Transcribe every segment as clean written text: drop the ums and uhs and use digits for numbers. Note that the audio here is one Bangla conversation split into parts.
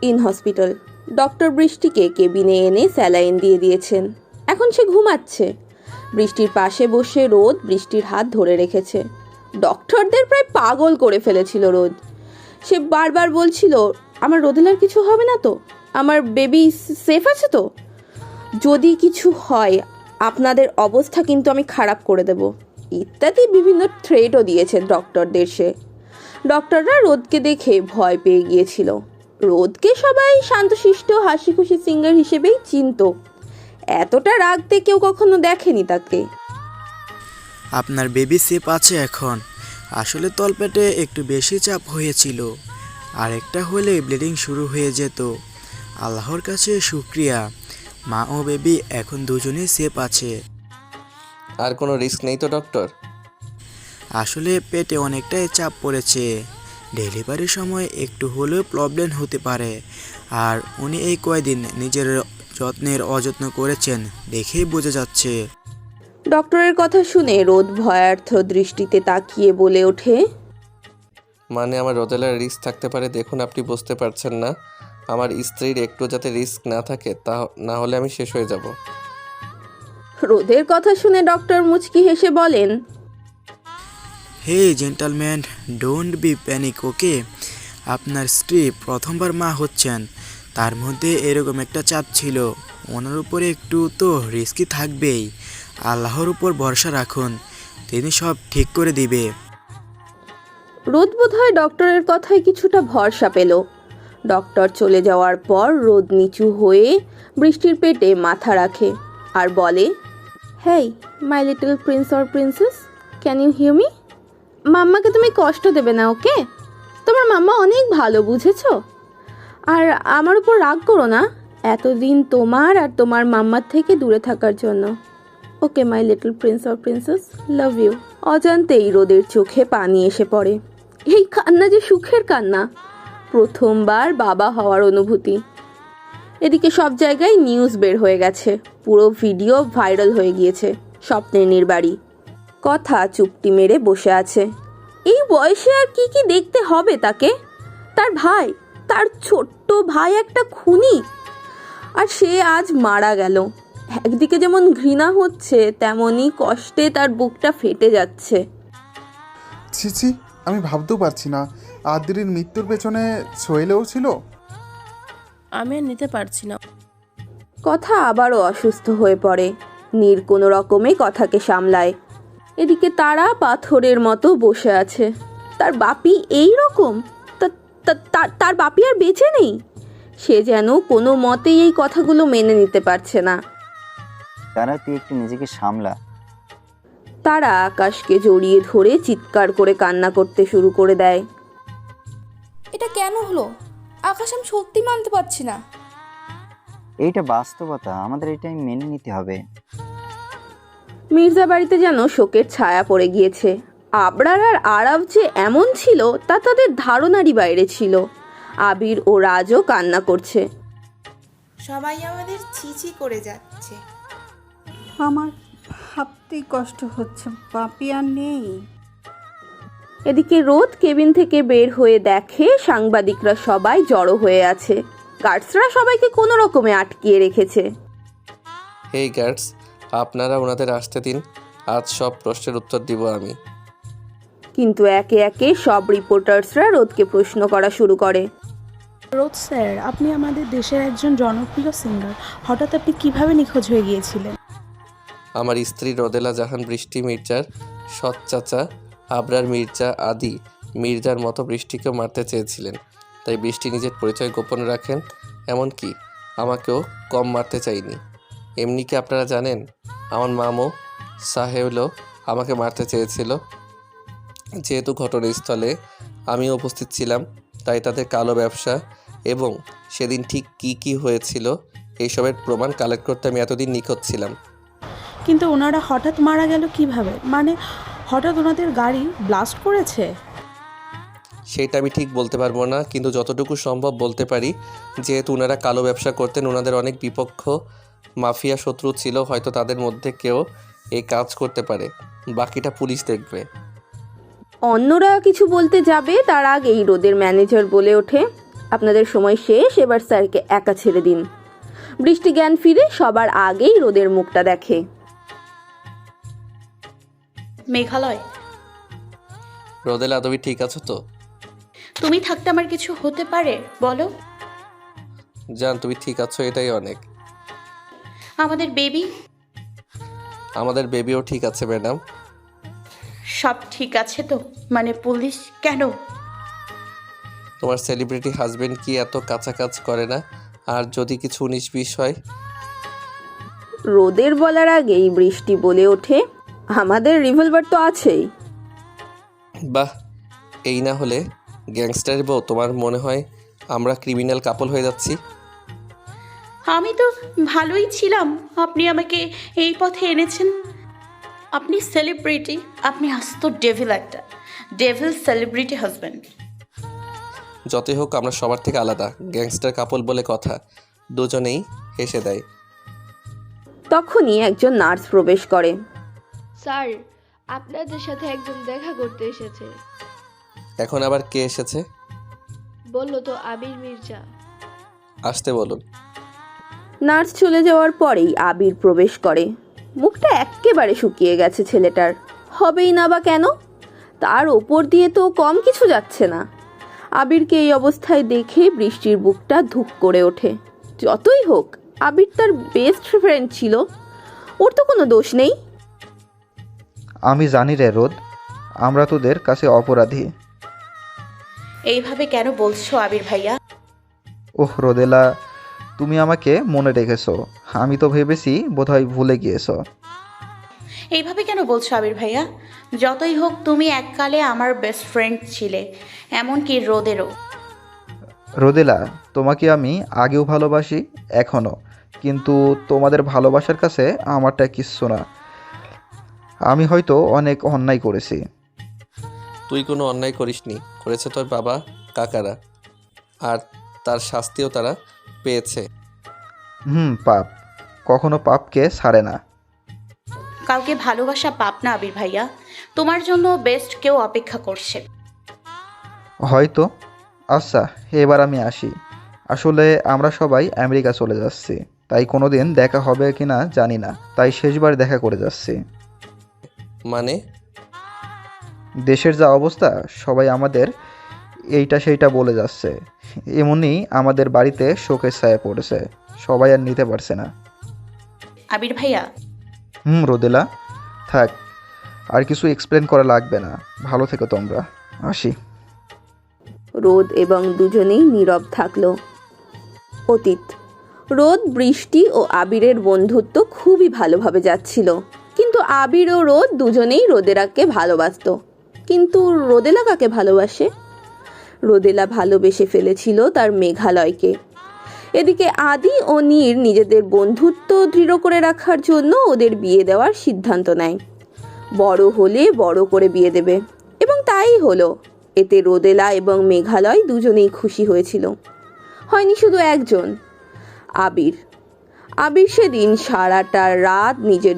In hospital. ডক্টর বৃষ্টিকে কেবিনে এনে স্যালাইন দিয়ে দিয়েছেন। এখন সে ঘুমাচ্ছে। বৃষ্টির পাশে বসে রোদ বৃষ্টির হাত ধরে রেখেছে। ডক্টরদের প্রায় পাগল করে ফেলেছিল রোদ। সে বারবার বলছিল, আমার রোদেলার কিছু হবে না তো? আমার বেবি সেফ আছে তো? যদি কিছু হয় আপনাদের অবস্থা কিন্তু আমি খারাপ করে দেব, ইত্যাদি বিভিন্ন থ্রেটও দিয়েছে ডক্টরদের সে। ডক্টররা রোদকে দেখে ভয় পেয়ে গিয়েছিল। রোদকে সবাই শান্তশিষ্ট হাসি খুশি সিঙ্গার হিসেবেই চিনত। এতটা রাগতে কেউ কখনো দেখেনি তাকে। আপনার বেবি সেফ আছে এখন। আসলে তলপেটে একটু বেশি চাপ হয়েছিল, আর একটা হলে ব্লিডিং শুরু হয়ে যেত। আল্লাহর কাছে শুক্রিয়া, মা ও বেবি এখন দুজনেই সেফ আছে। আর কোনো রিস্ক নেই তো ডক্টর? আসলে পেটে অনেকটাই চাপ পড়েছে। ডেলিভারির সময় একটু হলেও প্রবলেম হতে পারে, আর উনি এই কয়দিন নিজের যত্নের অযত্ন করেছেন দেখেই বোঝা যাচ্ছে। ডক্টরের কথা শুনে রোদ ভয়ার্থ দৃষ্টিতে তাকিয়ে বলে ওঠে, মানে আমার রোদেলার রিস্ক থাকতে পারে? দেখুন, আপনি বুঝতে পারছেন না? আমার স্ত্রীর একটু যাতে রিস্ক না থাকে, তা না হলে আমি শেষ হয়ে যাব। রোদের কথা শুনে ডক্টর মুচকি হেসে বলেন, হে জেন্টলম্যান, ডোন্ট বি প্যানিক, ওকে? আপনার স্ত্রী প্রথমবার মা হচ্ছেন, তার মধ্যে এরকম একটা চাপ ছিল। ওনার উপরে একটু তো রিস্কি থাকবেই। আল্লাহর উপর ভরসা রাখুন, তিনি সব ঠিক করে দিবে। রোদ বোধহয় ডক্টরের কথায় কিছুটা ভরসা পেল। ডক্টর চলে যাওয়ার পর রোদ নিচু হয়ে বৃষ্টির পেটে মাথা রাখে আর বলে, hey my little prince or princess, can you hear me? মাম্মাকে তুমি কষ্ট দেবে না, ওকে? তোমার মাম্মা অনেক ভালো, বুঝেছো? আর আমার উপর রাগ করো না এতদিন তোমার আর তোমার মাম্মার থেকে দূরে থাকার জন্য। Okay my little prince or princess, love you. অজান্তেই রোদের চোখে পানি এসে পড়ে। এই কান্না যে সুখের কান্না, প্রথমবার বাবা হওয়ার অনুভূতি। এদিকে সব জায়গায় নিউজ বের হয়ে গেছে, পুরো ভিডিও ভাইরাল হয়ে গিয়েছে। স্বপ্নেনির বাড়ি কথা চুপটি মেরে বসে আছে। এই বয়সে আর কি কি দেখতে হবে তাকে? তার ভাই, তার ছোট্ট ভাই একটা খুনি, আর সে আজ মারা গেল। একদিকে যেমন ঘৃণা হচ্ছে, তেমনি কষ্টে তার বুকটা ফেটে যাচ্ছে। ছি, আমি ভাবতেও পারছি না আদ্রির মৃত্যুর পেছনে সোহেলও ছিল। আমি আর নিতে পারছি না। কথা আবারও অসুস্থ হয়ে পড়ে। নীর কোনো রকমে কথাকে সামলায়। এদিকে তারা পাথরের মতো বসে আছে। তার বাপি এই রকম, তার বাপি আর বেঁচে নেই। সে যেন কোনো মতেই এই কথাগুলো মেনে নিতে পারছে না। তারা, তুই একটু নিজেকে সামলা। তারা আকাশকে জড়িয়ে ধরে চিৎকার করে কান্না করতে শুরু করে দেয়। এটা কেন হলো আকাশ? আমি সত্যি মানতে পারছি না। এইটা বাস্তবতা, আমাদের এটাই মেনে নিতে হবে। মির্জা বাড়িতে যেন শোকের ছায়া পড়ে গিয়েছে। আবরার আর আরাব যে এমন ছিল তা তাদের ধারণারই বাইরে ছিল। আবির ও রাজও কান্না করছে। সবাই আমাদের ছিছি করে যাচ্ছে। আমার ভাবতেই কষ্ট হচ্ছে, বাপি আর নেই। এদিকে রোদ কেবিন থেকে বের হয়ে দেখে সাংবাদিকরা সবাই জড়ো হয়ে আছে। গার্ডসরা সবাইকে কোনো রকমে আটকিয়ে রেখেছে। হেই গার্ডস, আপনারা ওনাদের আসতে দিন, আজ সব প্রশ্নের উত্তর দিব আমি। কিন্তু একে একে সব রিপোর্টার্সরা রোদকে প্রশ্ন করা শুরু করে। রোদ স্যার, আপনি আমাদের দেশের একজন জনপ্রিয় সিঙ্গার, হঠাৎ আপনি কিভাবে নিখোঁজ হয়ে গিয়েছিলেন? আমার স্ত্রী রোদেলা জাহান বৃষ্টি মির্জার সৎ চাচা আবরার মির্জা আদি মির্জার মতো বৃষ্টিকেও মারতে চেয়েছিলেন, তাই বৃষ্টি নিজের পরিচয় গোপন রাখেন। এমনকি আমাকেও কম মারতে চাইনি। এমনি কি আপনারা জানেন, আমার মামু সাহেবও আমাকে মারতে চেয়েছিল। যেহেতু ঘটনাস্থলে আমিও উপস্থিত ছিলাম, তাই তাদের কালো ব্যবসা এবং সেদিন ঠিক কি হয়েছিল এইসবের প্রমাণ কালেক্ট করতে আমি এতদিন নিখোঁজ ছিলাম। কিন্তু ওনারা হঠাৎ মারা গেল কিভাবে? মানে হঠাৎ ওনাদের গাড়ি ব্লাস্ট করেছে? সেটা আমি ঠিক বলতে পারবো না, কিন্তু যতটুকু সম্ভব বলতে পারি, যেহেতু ওনারা কালো ব্যবসা করতেন, ওনাদের অনেক বিপক্ষ মাফিয়া শত্রু ছিল, হয়তো তাদের মধ্যে কেউ এই কাজ করতে পারে। বাকিটা পুলিশ দেখবে। অন্যরা কিছু বলতে যাবে তার আগেই রোদের ম্যানেজার বলে ওঠে, আপনাদের সময় শেষ, এবার স্যারকে একা ছেড়ে দিন। বৃষ্টি জ্ঞান ফিরে সবার আগেই রোদের মুখটা দেখে। মেঘালয়, রোদেলা, তুমি ঠিক আছো তো? তুমি থাকতে আমার কিছু হতে পারে বলো? জান, তুমি ঠিক আছো, এটাই অনেক। আমাদের বেবি? আমাদের বেবিও ঠিক আছে ম্যাডাম। সব ঠিক আছে তো? মানে পুলিশ কেন? তোমার সেলিব্রিটি হাজবেন্ড কি এত কাঁচা কাজ করে না? আর যদি কিছু 19-20 হয়? রোদের বলার আগেই বৃষ্টি বলে ওঠে, আমাদের রিভলভার তো আছেই। বাহ, এই না হলে গ্যাংস্টার বউ, তোমার মনে হয় আমরা ক্রিমিনাল কাপল হয়ে যাচ্ছি? আমি তো ভালোই ছিলাম, আপনি আমাকে এই পথে এনেছেন। আপনি সেলিব্রিটি, আপনি আস্ত ডেভিল, একটা ডেভিল সেলিব্রিটি হাজব্যান্ড। যতই হোক আমরা সবার থেকে আলাদা, গ্যাংস্টার কাপল বলে কথা। দুজনেই হেসে দেয়। তখনই একজন নার্স প্রবেশ করে। স্যার, আপনাদের সাথে একজন দেখা করতে এসেছে। এখন আবার কে এসেছে? বললো তো আবির মির্জা। আসতে বলুন। নার্স চলে যাওয়ার পরেই আবির প্রবেশ করে। মুখটা একেবারে শুকিয়ে গেছে ছেলেটার, হবেই না বা কেন, তার ওপর দিয়ে তো কম কিছু যাচ্ছে না। আবিরকে এই অবস্থায় দেখে বৃষ্টির বুকটা ধুক করে ওঠে। যতই হোক আবির তার বেস্ট ফ্রেন্ড ছিল, ওর তো কোনো দোষ নেই। আমি জানি রে রোদ, আমরা তোদের কাছে অপরাধী। এইভাবে কেন বলছো আবির ভাইয়া? ওহ রোদেলা, তুমি আমাকে মনে রেখেছো, আমি তো ভেবেছি বোধহয় ভুলে গিয়েছো। এইভাবে কেন বলছো আবির ভাইয়া? যতই হোক তুমি এককালে আমার বেস্ট ফ্রেন্ড ছিলে, এমনকি রোদেরও। রোদেলা, তোমাকে আমি আগেও ভালোবাসি, এখনও, কিন্তু তোমাদের ভালোবাসার কাছে আমারটা কিচ্ছু না। আমি হয়তো অনেক অন্যায় করেছি। তুই কোনো অন্যায় করিসনি, করেছে তোর বাবা কাকারা, আর তার শাস্তিও তারা পেয়েছে। পাপ কখনো পাপকে ছাড়ে না। কাউকে ভালোবাসা পাপ না আবির ভাইয়া, তোমার জন্য বেস্ট কেউ অপেক্ষা করছে। হয়তো। আচ্ছা, এবার আমি আসি। আসলে আমরা সবাই আমেরিকা চলে যাচ্ছি, তাই কোনো দিন দেখা হবে কিনা জানি না, তাই শেষবার দেখা করে যাচ্ছি। মানে? দেশের যা অবস্থা, সবাই আমাদের এইটা সেইটা বলে যাচ্ছে। এমনই আমাদের বাড়িতে শোকের ছায়া পড়েছে, সবাই আর নিতে পারছে না। আবির ভাইয়া। রোদেলা, থাক, আর কিছু এক্সপ্লেন করা লাগবে না, ভালো থেকো তোমরা, আসি। রোদ এবং দুজনেই নীরব থাকলো। অতীত। রোদ, বৃষ্টি ও আবিরের বন্ধুত্ব খুবই ভালোভাবে যাচ্ছিল, কিন্তু আবির ও রোদ দুজনেই রোদেলাকে ভালোবাসতো। কিন্তু রোদেলা কাকে ভালোবাসে? রোদেলা ভালোবেসে ফেলেছিল তার মেঘালয়কে। এদিকে আদি ও নীর নিজেদের বন্ধুত্ব দৃঢ় করে রাখার জন্য ওদের বিয়ে দেওয়ার সিদ্ধান্ত নেয়। বড় হলে বড় করে বিয়ে দেবে, এবং তাই হলো। এতে রোদেলা এবং মেঘালয় দুজনেই খুশি হয়েছিল। হয়নি শুধু একজন, আবির। আবির সেদিন সারাটা রাত নিজের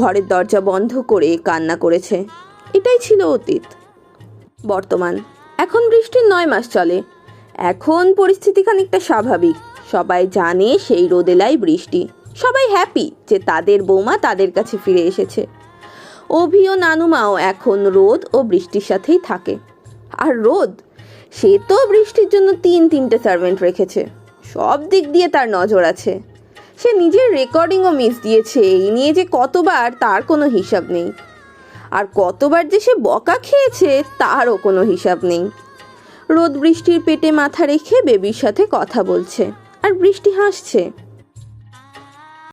ঘরের দরজা বন্ধ করে কান্না করেছে। এটাই ছিল অতীত। বর্তমান। এখন বৃষ্টির 9 মাস চলে। এখন পরিস্থিতি খানিকটা স্বাভাবিক। সবাই জানে সেই রোদেলাই বৃষ্টি। সবাই হ্যাপি যে তাদের বৌমা তাদের কাছে ফিরে এসেছে। অভি ও নানুমাও এখন রোদ ও বৃষ্টির সাথেই থাকে। আর রোদ, সে তো বৃষ্টির জন্য 3-3টে সার্ভেন্ট রেখেছে। সব দিক দিয়ে তার নজর আছে। সে নিজের রেকর্ডিংও মিস দিয়েছে, এই নিয়ে যে কতবার তার কোনো হিসাব নেই। আর কতবার যে সে বকা খেয়েছে তারও কোনো হিসাব নেই। রোদ বৃষ্টির পেটে মাথা রেখে বেবির সাথে কথা বলছে, আর বৃষ্টি হাসছে।